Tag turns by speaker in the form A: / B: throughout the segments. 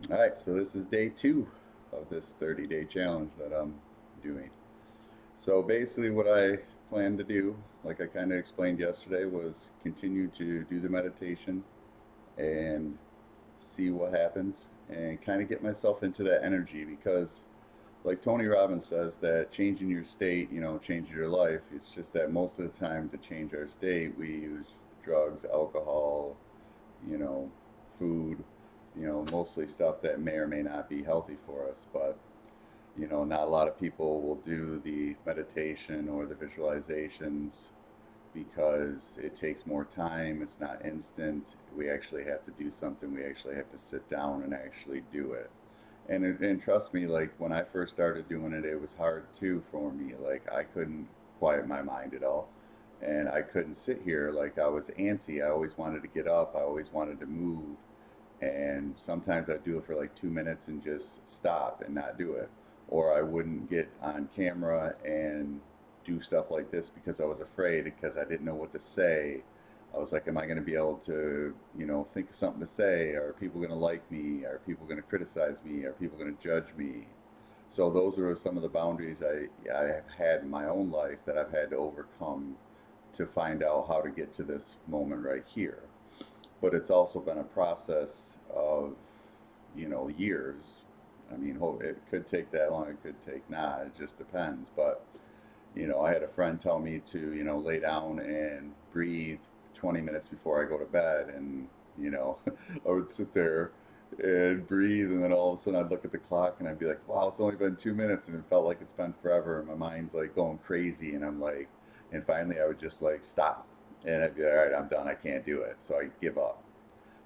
A: All right, so this is day two of this 30-day challenge that I'm doing. So basically, what I plan to do, like I kind of explained yesterday, was continue to do the meditation and see what happens and kind of get myself into that energy because, like Tony Robbins says, that changing your state, changes your life. It's just that most of the time to change our state, we use drugs, alcohol, you know, food, mostly stuff that may or may not be healthy for us. But, not a lot of people will do the meditation or the visualizations because it takes more time. It's not instant. We actually have to do something. We actually have to sit down and actually do it. And trust me, like when I first started doing it, it was hard too for me. Like I couldn't quiet my mind at all. And I couldn't sit here like I was antsy. I always wanted to get up. I always wanted to move. And sometimes I'd do it for like 2 minutes and just stop and not do it. Or I wouldn't get on camera and do stuff like this because I was afraid because I didn't know what to say. I was like, am I going to be able to, think of something to say? Are people going to like me? Are people going to criticize me? Are people going to judge me? So those are some of the boundaries I have had in my own life that I've had to overcome to find out how to get to this moment right here. But it's also been a process of, years. I mean, it could take that long, it could take not, it just depends. But, I had a friend tell me to, lay down and breathe 20 minutes before I go to bed. And, I would sit there and breathe. And then all of a sudden I'd look at the clock and I'd be like, wow, it's only been 2 minutes. And it felt like it's been forever. And my mind's like going crazy. And I'm like, and finally I would just like stop. And I'd be like, all right, I'm done. I can't do it. So I give up.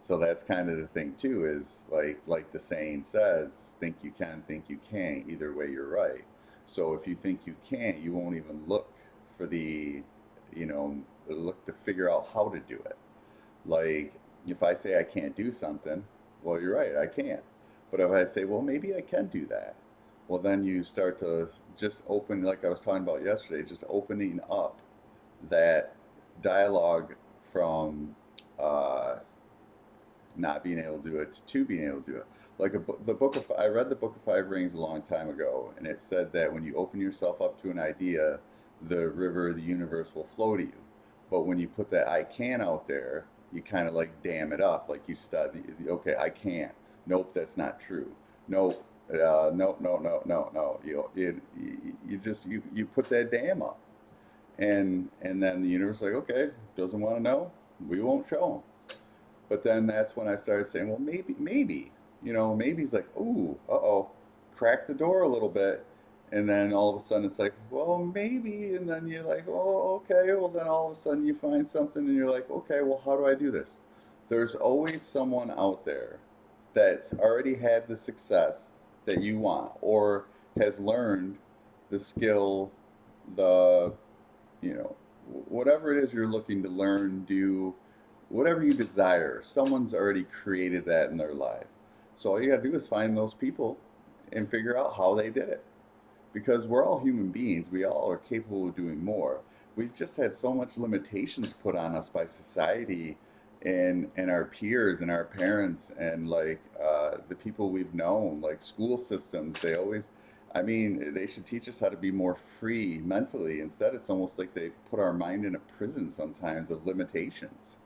A: So that's kind of the thing too, is like the saying says, think you can, think you can't. Either way, you're right. So if you think you can't, you won't even look for you know, look to figure out how to do it. Like if I say I can't do something, well, you're right, I can't. But if I say, well, maybe I can do that, well, then you start to just open, like I was talking about yesterday, just opening up that dialogue from uh, not being able to do it to being able to do it. Like the book of I read the Book of Five Rings a long time ago, and it said that when you open yourself up to an idea, the river, the universe will flow to you. But when you put that I can out there, you kind of like dam it up, like you study. Okay, I can't. Nope, that's not true. Nope. No, no, no, no, no. You just you put that dam up, and then the universe is like, okay, doesn't want to know, we won't show them. But then that's when I started saying, well, maybe, maybe he's like, ooh, uh-oh, crack the door a little bit. And then all of a sudden it's like, well, maybe. And then you're like, oh, okay. Well, then all of a sudden you find something and you're like, okay, well, how do I do this? There's always someone out there that's already had the success that you want or has learned the skill, the whatever it is you're looking to learn, do, whatever you desire, someone's already created that in their life. So all you got to do is find those people and figure out how they did it. Because we're all human beings, we all are capable of doing more. We've just had so much limitations put on us by society and our peers and our parents and like the people we've known, like school systems. They always, I mean, they should teach us how to be more free mentally. Instead, it's almost like they put our mind in a prison sometimes of limitations.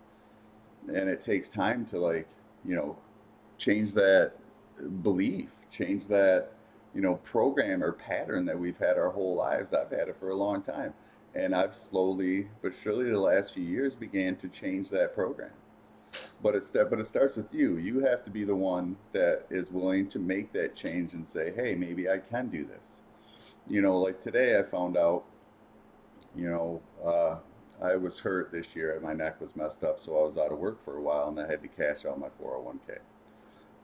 A: And it takes time to like, you know, change that belief, change that, program or pattern that we've had our whole lives. I've had it for a long time. And I've slowly but surely the last few years began to change that program. But it starts with you. You have to be the one that is willing to make that change and say, "Hey, maybe I can do this." Like today I found out, you know, I was hurt this year and my neck was messed up, so I was out of work for a while and I had to cash out my 401k.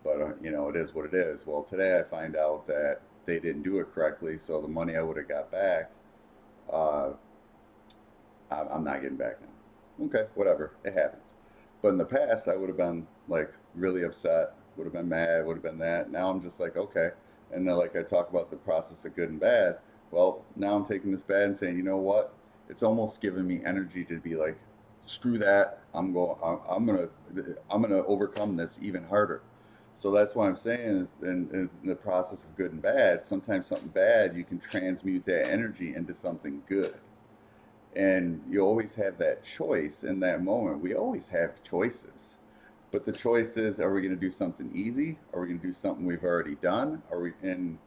A: But it is what it is. Well, today I find out that they didn't do it correctly, so the money I would have got back, uh, I'm not getting back now. Okay, whatever, it happens. But in the past, I would have been like really upset, would have been mad, would have been that. Now I'm just like, okay. And then, like I talk about the process of good and bad. Well, now I'm taking this bad and saying, you know what? It's almost giving me energy to be like, screw that. I'm gonna overcome this even harder. So that's what I'm saying is in the process of good and bad, sometimes something bad, you can transmute that energy into something good. And you always have that choice in that moment. We always have choices. But the choice is, are we going to do something easy? Are we going to do something we've already done? Are we going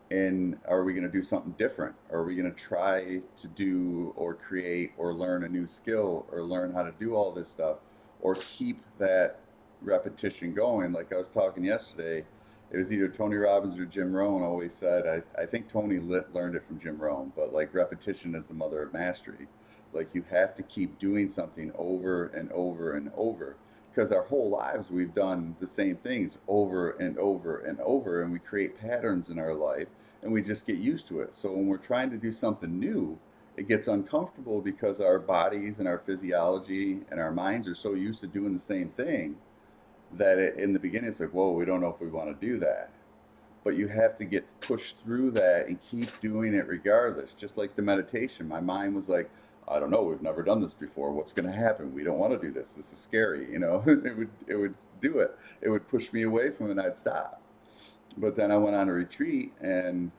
A: to do something different? Are we going to try to do or create or learn a new skill or learn how to do all this stuff or keep that repetition going? Like I was talking yesterday, it was either Tony Robbins or Jim Rohn always said, I think Tony learned it from Jim Rohn, but like repetition is the mother of mastery. Like you have to keep doing something over and over and over because our whole lives we've done the same things over and over and over, and we create patterns in our life and we just get used to it. So when we're trying to do something new, it gets uncomfortable because our bodies and our physiology and our minds are so used to doing the same thing that in the beginning it's like, whoa, we don't know if we want to do that. But you have to get pushed through that and keep doing it regardless. Just like the meditation, my mind was like, I don't know, we've never done this before. What's going to happen? We don't want to do this. This is scary, you know. It would do it. It would push me away from it and I'd stop. But then I went on a retreat and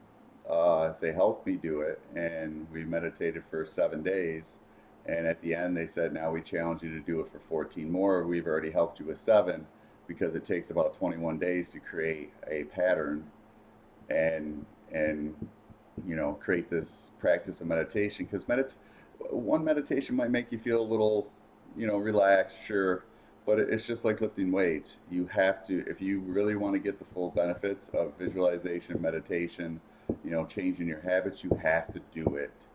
A: they helped me do it, and we meditated for 7 days. And at the end, they said, now we challenge you to do it for 14 more. We've already helped you with 7 because it takes about 21 days to create a pattern and create this practice of meditation. Because one meditation might make you feel a little relaxed, sure, but it's just like lifting weights. You have to, if you really want to get the full benefits of visualization, meditation, changing your habits, you have to do it.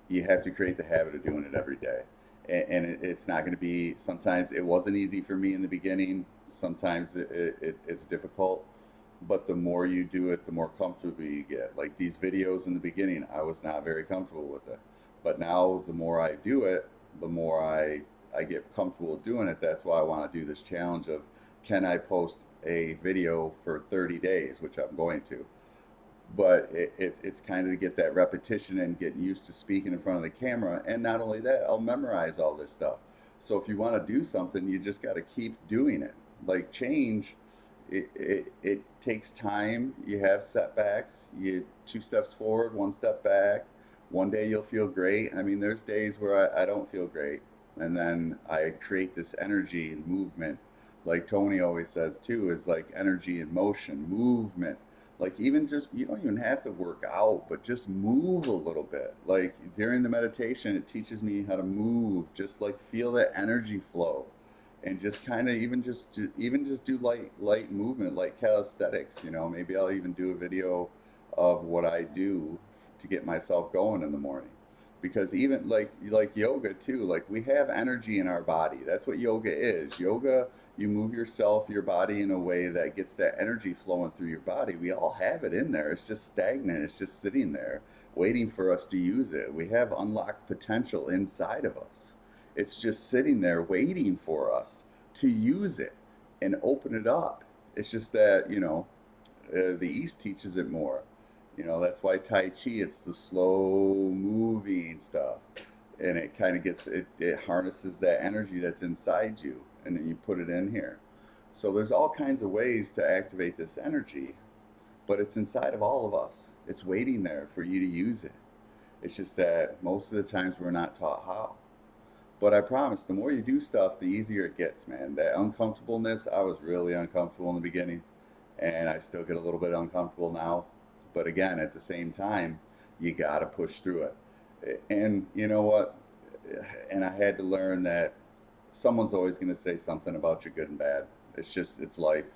A: You have to create the habit of doing it every day. And it's not going to be, sometimes it wasn't easy for me in the beginning. Sometimes it's difficult. But the more you do it, the more comfortable you get. Like these videos in the beginning, I was not very comfortable with it. But now the more I do it, the more I get comfortable doing it. That's why I want to do this challenge of, can I post a video for 30 days, which I'm going to. But it's kind of to get that repetition and getting used to speaking in front of the camera. And not only that, I'll memorize all this stuff. So if you want to do something, you just got to keep doing it. Like change, it takes time. You have setbacks. You 2 steps forward, 1 step back. One day you'll feel great. I mean, there's days where I don't feel great. And then I create this energy and movement. Like Tony always says too, is like energy and motion, movement. Like even just, you don't even have to work out, but just move a little bit. Like during the meditation, it teaches me how to move, just like feel that energy flow and just kind of even just do light movement, like calisthenics. Maybe I'll even do a video of what I do to get myself going in the morning. Because even like yoga too, like we have energy in our body. That's what yoga is. Yoga, you move yourself, your body in a way that gets that energy flowing through your body. We all have it in there. It's just stagnant. It's just sitting there waiting for us to use it. We have unlocked potential inside of us. It's just sitting there waiting for us to use it and open it up. It's just that, the East teaches it more. That's why Tai Chi, it's the slow moving stuff. And it kind of it harnesses that energy that's inside you and then you put it in here. So there's all kinds of ways to activate this energy, but it's inside of all of us. It's waiting there for you to use it. It's just that most of the times we're not taught how. But I promise, the more you do stuff, the easier it gets, man. That uncomfortableness, I was really uncomfortable in the beginning, and I still get a little bit uncomfortable now. But again, at the same time, you got to push through it. And you know what? And I had to learn that someone's always going to say something about you, good and bad. It's life.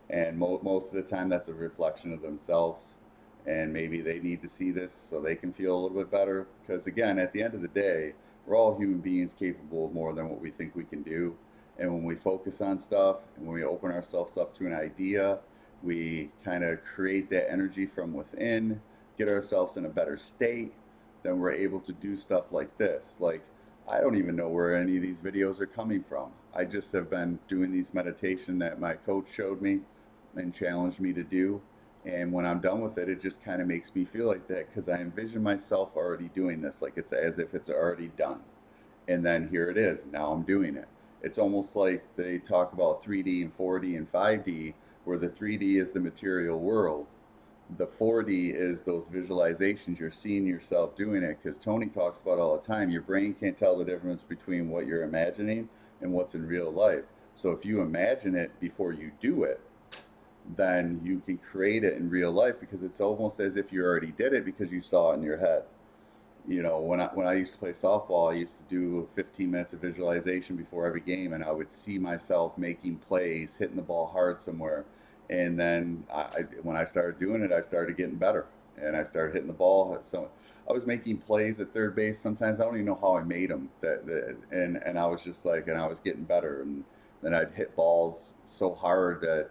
A: And most of the time, that's a reflection of themselves. And maybe they need to see this so they can feel a little bit better. Because again, at the end of the day, we're all human beings capable of more than what we think we can do. And when we focus on stuff and when we open ourselves up to an idea, we kind of create that energy from within, get ourselves in a better state, then we're able to do stuff like this. Like, I don't even know where any of these videos are coming from. I just have been doing these meditation that my coach showed me and challenged me to do. And when I'm done with it, it just kind of makes me feel like that because I envision myself already doing this, like it's as if it's already done. And then here it is. Now I'm doing it. It's almost like they talk about 3D and 4D and 5D. where the 3D is the material world. The 4D is those visualizations. You're seeing yourself doing it, because Tony talks about all the time. Your brain can't tell the difference between what you're imagining and what's in real life. So if you imagine it before you do it, then you can create it in real life, because it's almost as if you already did it because you saw it in your head. When I used to play softball, I used to do 15 minutes of visualization before every game, and I would see myself making plays, hitting the ball hard somewhere. And then when I started doing it, I started getting better, and I started hitting the ball. So I was making plays at third base. Sometimes I don't even know how I made them. And I was just like, and I was getting better. And then I'd hit balls so hard that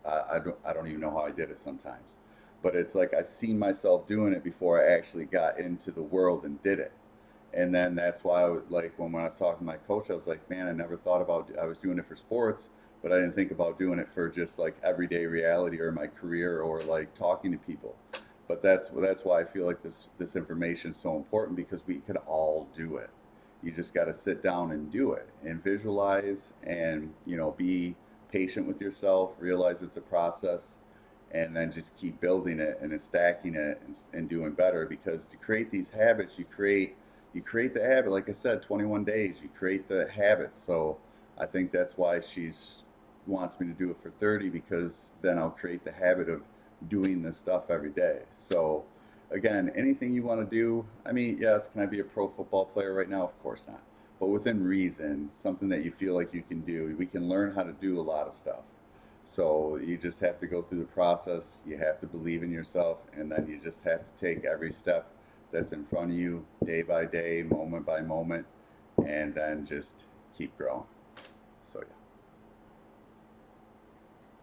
A: I don't even know how I did it sometimes. But it's like I seen myself doing it before I actually got into the world and did it. And then that's why I would, like, when I was talking to my coach, I was like, man, I never thought about, I was doing it for sports, but I didn't think about doing it for just like everyday reality or my career or like talking to people. But that's why I feel like this information is so important, because we could all do it. You just got to sit down and do it and visualize, and be patient with yourself, realize it's a process, and then just keep building it and then stacking it, and doing better. Because to create these habits, you create the habit. Like I said, 21 days, you create the habit. So I think that's why she's wants me to do it for 30, because then I'll create the habit of doing this stuff every day. So again, anything you want to do, I mean, yes, can I be a pro football player right now? Of course not. But within reason, something that you feel like you can do. We can learn how to do a lot of stuff. So you just have to go through the process. You have to believe in yourself, and then you just have to take every step that's in front of you, day by day, moment by moment, and then just keep growing. So yeah.